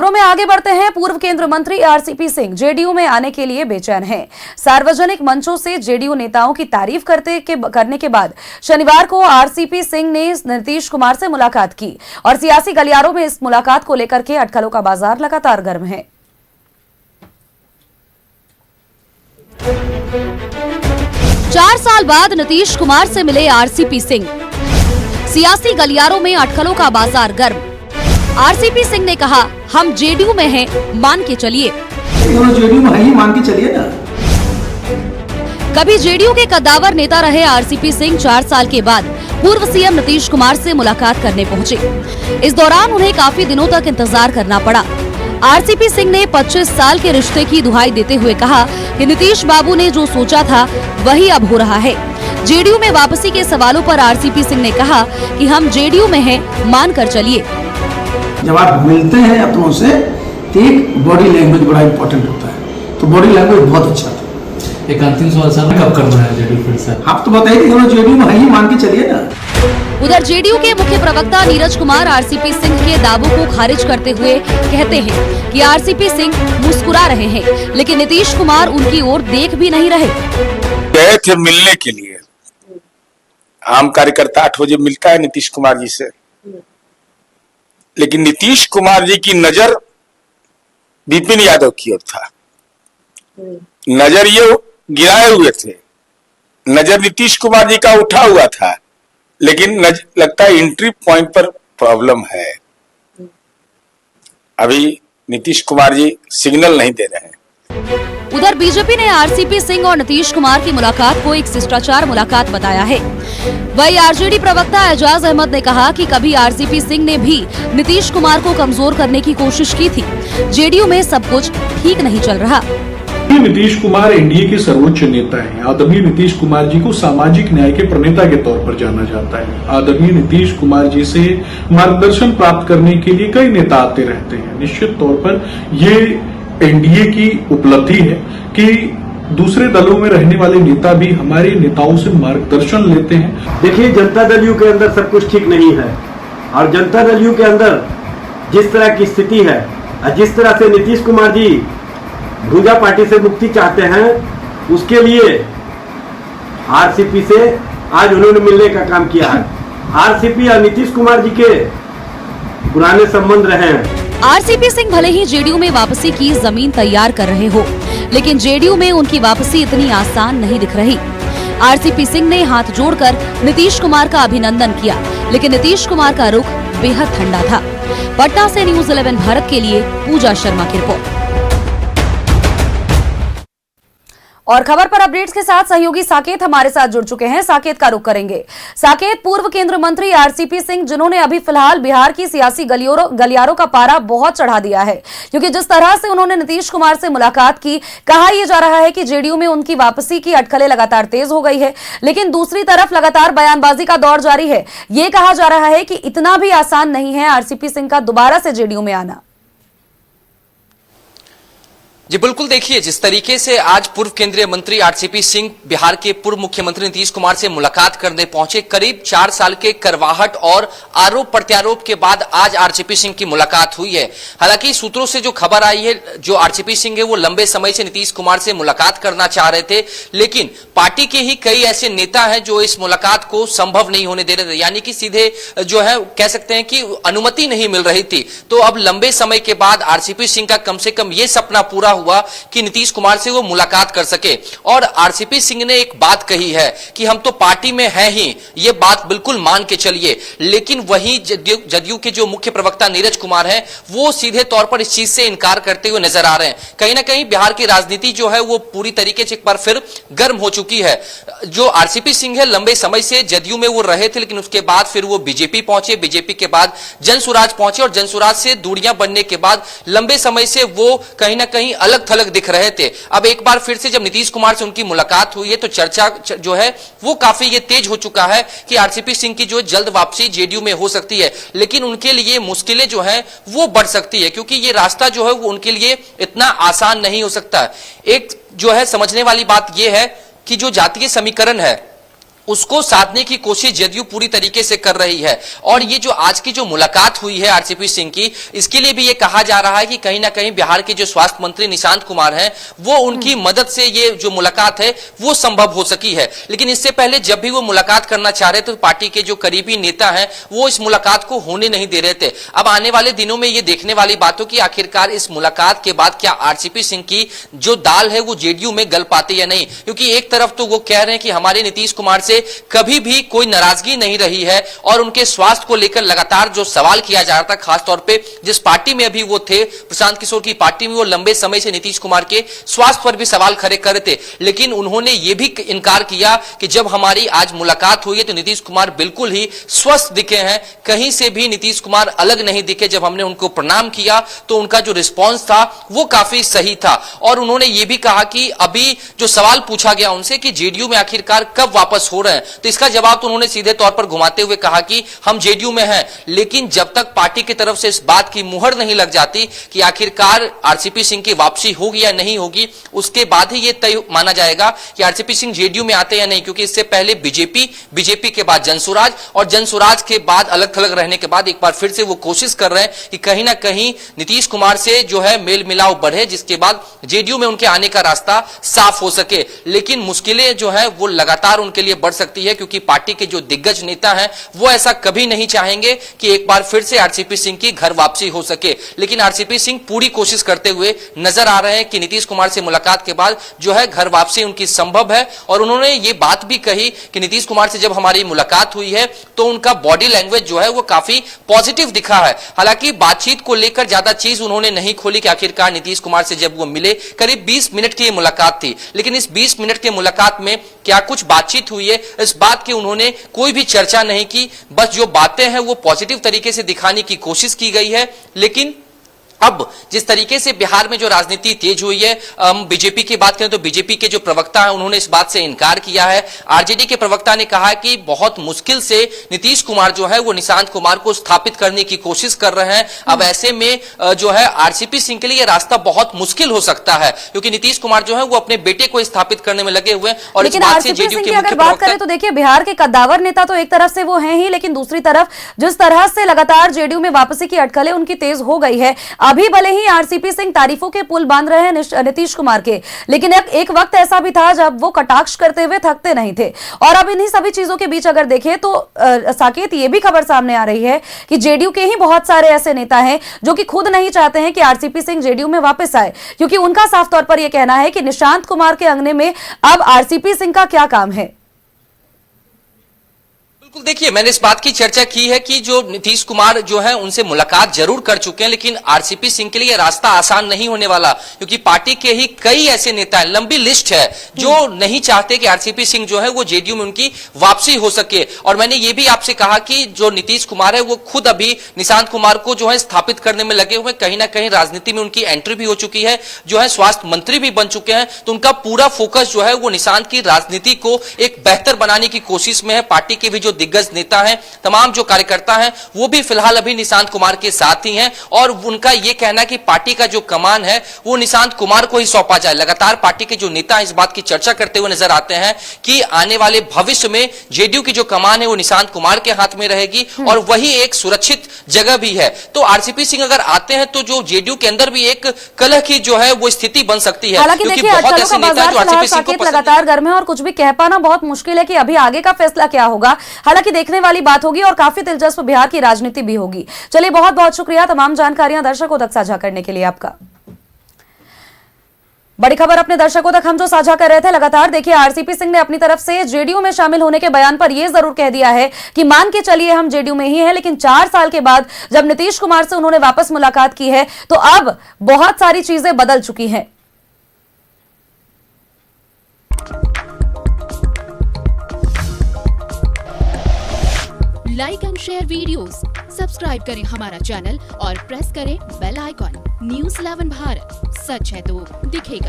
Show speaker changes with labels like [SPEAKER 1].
[SPEAKER 1] खबरों में आगे बढ़ते हैं। पूर्व केंद्रीय मंत्री आरसीपी सिंह जेडीयू में आने के लिए बेचैन हैं। सार्वजनिक मंचों से जेडीयू नेताओं की तारीफ करने के बाद शनिवार को आरसीपी सिंह ने नीतीश कुमार से मुलाकात की और सियासी गलियारों में इस मुलाकात को लेकर के अटकलों का बाजार लगातार गर्म है। चार साल बाद नीतीश कुमार से मिले आरसीपी सिंह, सियासी गलियारों में अटकलों का बाजार गर्म। आरसीपी सिंह ने कहा, हम जेडीयू में हैं, मान के चलिए।
[SPEAKER 2] जेडीयू में ही मान के चलिए ना।
[SPEAKER 1] कभी जेडीयू के कद्दावर नेता रहे आरसीपी सिंह 4 साल के बाद पूर्व सीएम नीतीश कुमार से मुलाकात करने पहुंचे। इस दौरान उन्हें काफी दिनों तक इंतजार करना पड़ा। आरसीपी सिंह ने 25 साल के रिश्ते की दुहाई देते हुए कहा कि नीतीश बाबू ने जो सोचा था वही अब हो रहा है। जेडीयू में वापसी के सवालों पर आरसीपी सिंह ने कहा कि हम जेडीयू में हैं, मान कर चलिए।
[SPEAKER 2] जब आप मिलते हैं अपनों से तो एक बॉडी लैंग्वेज बड़ा इंपॉर्टेंट होता है, तो बॉडी लैंग्वेज बहुत अच्छा था।
[SPEAKER 3] एक अंतिम सवाल सर, कब करना है जेडीयू फिर से?
[SPEAKER 2] आप तो बताइए कि जेडीयू में ही मान के चलिए ना।
[SPEAKER 1] उधर जेडीयू के मुख्य प्रवक्ता नीरज कुमार आरसीपी सिंह के दावों को खारिज करते हुए कहते हैं कि आरसीपी सिंह मुस्कुरा रहे हैं, लेकिन नीतीश कुमार उनकी ओर देख भी नहीं रहे।
[SPEAKER 4] गए थे मिलने के लिए, आम कार्यकर्ता 8 बजे मिलता है नीतीश कुमार जी से, लेकिन नीतीश कुमार जी की नजर विपिन यादव की ओर था। नजर ये गिराए हुए थे, नजर नीतीश कुमार जी का उठा हुआ था, लेकिन लगता है एंट्री पॉइंट पर प्रॉब्लम है। अभी नीतीश कुमार जी सिग्नल नहीं दे रहे हैं।
[SPEAKER 1] उधर बीजेपी ने आरसीपी सिंह और नीतीश कुमार की मुलाकात को एक शिष्टाचार मुलाकात बताया है। वही आरजेडी प्रवक्ता एजाज अहमद ने कहा कि कभी आरसीपी सिंह ने भी नीतीश कुमार को कमजोर करने की कोशिश की थी। जेडीयू में सब कुछ ठीक नहीं चल रहा।
[SPEAKER 5] नीतीश कुमार एनडीए के सर्वोच्च नेता हैं। आदरणीय नीतीश कुमार जी को सामाजिक न्याय के प्रणेता के तौर पर जाना जाता है। आदरणीय नीतीश कुमार जी से मार्गदर्शन प्राप्त करने के लिए कई नेता आते रहते हैं। निश्चित तौर पर ये एनडीए की उपलब्धि है कि दूसरे दलों में रहने वाले नेता भी हमारे नेताओं से मार्गदर्शन लेते हैं।
[SPEAKER 6] देखिए, जनता दल यू के अंदर सब कुछ ठीक नहीं है और जनता दल यू के अंदर जिस तरह की स्थिति है और जिस तरह से नीतीश कुमार जी भूजा पार्टी से मुक्ति चाहते हैं, उसके लिए आरसीपी से आज उन्होंने मिलने का काम किया है। आरसीपी और नीतीश कुमार जी के पुराने संबंध रहे हैं।
[SPEAKER 1] आरसीपी सिंह भले ही जेडीयू में वापसी की जमीन तैयार कर रहे हो, लेकिन जेडीयू में उनकी वापसी इतनी आसान नहीं दिख रही। आरसीपी सिंह ने हाथ जोड़कर नीतीश कुमार का अभिनंदन किया, लेकिन नीतीश कुमार का रुख बेहद ठंडा था। पटना से न्यूज़ 11 भारत के लिए पूजा शर्मा की रिपोर्ट। और खबर पर अपडेट्स के साथ सहयोगी साकेत हमारे साथ जुड़ चुके हैं। साकेत का रुख करेंगे। साकेत, पूर्व केंद्रीय मंत्री आरसीपी सिंह, जिन्होंने अभी फिलहाल बिहार की सियासी गलियारों का पारा बहुत चढ़ा दिया है, क्योंकि जिस तरह से उन्होंने नीतीश कुमार से मुलाकात की, कहा यह जा रहा है कि जेडीयू में उनकी वापसी की अटकलें लगातार तेज हो गई है, लेकिन दूसरी तरफ लगातार बयानबाजी का दौर जारी है। यह कहा जा रहा है कि इतना भी आसान नहीं है आरसीपी सिंह का दोबारा से जेडीयू में आना।
[SPEAKER 7] जी बिल्कुल, देखिए जिस तरीके से आज पूर्व केंद्रीय मंत्री आरसीपी सिंह बिहार के पूर्व मुख्यमंत्री नीतीश कुमार से मुलाकात करने पहुंचे। करीब 4 साल के करवाहट और आरोप प्रत्यारोप के बाद आज आरसीपी सिंह की मुलाकात हुई है। हालांकि सूत्रों से जो खबर आई है, जो आरसीपी सिंह है वो लंबे समय से नीतीश कुमार से मुलाकात करना चाह रहे थे, लेकिन पार्टी के ही कई ऐसे नेता हैं जो इस मुलाकात को संभव नहीं होने दे रहे थे, यानी कि सीधे जो है कह सकते हैं कि अनुमति नहीं मिल रही थी। तो अब लंबे समय के बाद आरसीपी सिंह का कम से कम ये सपना पूरा हुआ कि नीतीश कुमार से वो मुलाकात कर सके। और आरसीपी सिंह ने एक बात कही है कि हम तो पार्टी में हैं ही, ये बात बिल्कुल मान के चलिए। लेकिन वही जदयू के जो मुख्य प्रवक्ता नीरज कुमार हैं, वो सीधे तौर पर इस चीज से इनकार करते हुए नजर आ रहे हैं। कहीं ना कहीं बिहार की राजनीति जो है वो पूरी तरीके से एक बार फिर गर्म हो चुकी है। जो आरसीपी सिंह है, लंबे समय से जदयू में वो रहे थे, लेकिन उसके बाद फिर वो बीजेपी पहुंचे, बीजेपी के बाद जनसुराज पहुंचे और जनसुराज से दूरियां बनने के बाद लंबे समय से वो कहीं ना कहीं अलग थलग दिख रहे थे। अब एक बार फिर से जब नीतीश कुमार से उनकी मुलाकात हुई है तो चर्चा जो है वो काफी ये तेज हो चुका है कि आरसीपी सिंह की जो जल्द वापसी जेडीयू में हो सकती है, लेकिन उनके लिए मुश्किलें जो है वो बढ़ सकती है, क्योंकि ये रास्ता जो है वो उनके लिए इतना आसान नहीं हो सकता। एक जो है समझने वाली बात यह है कि जो जातीय समीकरण है उसको साधने की कोशिश जदयू पूरी तरीके से कर रही है। और ये जो आज की जो मुलाकात हुई है आरसीपी सिंह की, इसके लिए भी ये कहा जा रहा है कि कहीं ना कहीं बिहार के जो स्वास्थ्य मंत्री निशांत कुमार हैं, वो उनकी मदद से ये जो मुलाकात है वो संभव हो सकी है। लेकिन इससे पहले जब भी वो मुलाकात करना चाह रहे थे तो पार्टी के जो करीबी नेता हैं वो इस मुलाकात को होने नहीं दे रहे थे। अब आने वाले दिनों में ये देखने वाली बात हो कि आखिरकार इस मुलाकात के बाद क्या आरसीपी सिंह की जो दाल है वो जेडीयू में गल पाती या नहीं। क्योंकि एक तरफ तो वो कह रहे हैं कि हमारे नीतीश कुमार से कभी भी कोई नाराजगी नहीं रही है और उनके स्वास्थ्य को लेकर लगातार जो सवाल किया जा रहा था, खासतौर पे जिस पार्टी में अभी वो थे, प्रशांत किशोर की पार्टी में, वो लंबे समय से नीतीश कुमार के स्वास्थ्य पर भी सवाल खड़े कर रहे थे। लेकिन उन्होंने ये भी इनकार किया कि जब हमारी आज मुलाकात हुई है तो नीतीश कुमार बिल्कुल ही स्वस्थ दिखे हैं, कहीं से भी नीतीश कुमार अलग नहीं दिखे। जब हमने उनको प्रणाम किया तो उनका जो रिस्पॉन्स था वो काफी सही था। और उन्होंने ये भी कहा कि अभी जो सवाल पूछा गया उनसे कि जेडीयू में आखिरकार कब वापस हो रहे हैं, तो इसका जवाब तो उन्होंने सीधे तौर पर घुमाते हुए कहा कि हम जेडीयू में हैं, लेकिन जब तक पार्टी की तरफ से इस बात की मुहर नहीं लग जाती कि आखिरकार आरसीपी सिंह की वापसी होगी या नहीं होगी, उसके बाद ही यह तय माना जाएगा कि आरसीपी सिंह जेडीयू में आते या नहीं। क्योंकि इससे पहले बीजेपी के बाद जनसुराज और जनसुराज के बाद अलग थलग रहने के बाद एक बार फिर से वो कोशिश कर रहे हैं कि कहीं ना कहीं नीतीश कुमार से जो है मेल मिलाव बढ़े, जिसके बाद जेडीयू में उनके आने का रास्ता साफ हो सके। लेकिन मुश्किलें जो है वो लगातार उनके लिए बढ़ सकती है, क्योंकि पार्टी के जो दिग्गज नेता हैं वो ऐसा कभी नहीं चाहेंगे कि एक बार फिर से आरसीपी सिंह की घर वापसी हो सके। लेकिन आरसीपी सिंह पूरी कोशिश करते हुए नजर आ रहे हैं कि नीतीश कुमार से मुलाकात के बाद जो है घर वापसी उनकी संभव है। और उन्होंने ये बात भी कही कि नीतीश कुमार से जब हमारी मुलाकात हुई है तो उनका बॉडी लैंग्वेज जो है वो काफी पॉजिटिव दिखा है। हालांकि बातचीत को लेकर ज्यादा चीज उन्होंने नहीं खोली कि आखिरकार नीतीश कुमार से जब वो मिले, करीब 20 मिनट की मुलाकात थी, लेकिन इस 20 मिनट की मुलाकात में क्या कुछ बातचीत हुई है इस बात की उन्होंने कोई भी चर्चा नहीं की। बस जो बातें हैं वो पॉजिटिव तरीके से दिखाने की कोशिश की गई है। लेकिन अब जिस तरीके से बिहार में जो राजनीति तेज हुई है, बीजेपी की बात करें तो बीजेपी के जो प्रवक्ता हैं उन्होंने इस बात से इनकार किया है। आरजेडी के प्रवक्ता ने कहा कि बहुत मुश्किल से नीतीश कुमार जो है वो निशांत कुमार को स्थापित करने की कोशिश कर रहे हैं। अब ऐसे में जो है आरसीपी सिंह के लिए रास्ता बहुत मुश्किल हो सकता है, क्योंकि नीतीश कुमार जो है वो अपने बेटे को स्थापित करने में लगे हुए हैं। और
[SPEAKER 1] लेकिन आरसीपी सिंह की अगर बात करें तो देखिए, बिहार के कद्दावर नेता तो एक तरफ से वो हैं ही, लेकिन दूसरी तरफ जिस तरह से लगातार जेडीयू में वापसी की अटकलें उनकी तेज हो गई है, अभी भले ही आरसीपी सिंह तारीफों के पुल बांध रहे हैं नीतीश कुमार के, लेकिन एक वक्त ऐसा भी था जब वो कटाक्ष करते हुए थकते नहीं थे। और अब इन्हीं सभी चीजों के बीच अगर देखें तो साकेत ये भी खबर सामने आ रही है कि जेडीयू के ही बहुत सारे ऐसे नेता हैं जो कि खुद नहीं चाहते हैं कि आरसीपी सिंह जेडीयू में वापस आए, क्योंकि उनका साफ तौर पर यह कहना है कि निशांत कुमार के अंगने में अब आरसीपी सिंह का क्या काम है।
[SPEAKER 7] बिल्कुल, देखिए मैंने इस बात की चर्चा की है कि जो नीतीश कुमार जो है उनसे मुलाकात जरूर कर चुके हैं, लेकिन आरसीपी सिंह के लिए रास्ता आसान नहीं होने वाला, क्योंकि पार्टी के ही कई ऐसे नेता हैं, लंबी लिस्ट है, जो नहीं चाहते कि आरसीपी सिंह जो है वो जेडीयू में उनकी वापसी हो सके। और मैंने ये भी आपसे कहा कि जो नीतीश कुमार है वो खुद अभी निशांत कुमार को जो है स्थापित करने में लगे हुए, कहीं ना कहीं राजनीति में उनकी एंट्री भी हो चुकी है, जो है स्वास्थ्य मंत्री भी बन चुके हैं, तो उनका पूरा फोकस जो है वो निशांत की राजनीति को एक बेहतर बनाने की कोशिश में है। पार्टी के भी जो दिग्गज नेता हैं, तमाम जो कार्यकर्ता हैं, वो भी फिलहाल अभी निशांत कुमार के साथ ही हैं, और उनका यह कहना कि पार्टी का जो कमान है वो निशांत कुमार को ही सौंपा जाए। लगातार पार्टी के जो नेता इस बात की चर्चा करते हुए नजर आते हैं कि आने वाले भविष्य में जेडीयू की जो कमान है वो निशांत कुमार के हाथ में रहेगी, और वही एक सुरक्षित जगह भी है। तो आरसीपी सिंह अगर आते हैं तो जो जेडीयू के अंदर भी एक कलह की जो है वो स्थिति बन सकती है,
[SPEAKER 1] हालांकि
[SPEAKER 7] क्योंकि
[SPEAKER 1] देखिए
[SPEAKER 7] बहुत ऐसे नेता जो आरसीपी सिंह को
[SPEAKER 1] लगातार गर्म है और कुछ भी कह पाना बहुत मुश्किल है कि अभी आगे का फैसला क्या होगा। हालांकि देखने वाली बात होगी और काफी दिलचस्प बिहार की राजनीति भी होगी। चलिए, बहुत बहुत शुक्रिया तमाम जानकारियां दर्शकों तक साझा करने के लिए आपका। बड़ी खबर अपने दर्शकों तक हम जो साझा कर रहे थे लगातार, देखिए आरसीपी सिंह ने अपनी तरफ से जेडीयू में शामिल होने के बयान पर यह जरूर कह दिया है कि मान के चलिए हम जेडीयू में ही हैं, लेकिन 4 साल के बाद जब नीतीश कुमार से उन्होंने वापस मुलाकात की है तो अब बहुत सारी चीजें बदल चुकी हैं।
[SPEAKER 8] Like and share videos, subscribe करें हमारा चैनल और प्रेस करें बेल आइकॉन। News 11 भारत, सच है तो दिखेगा।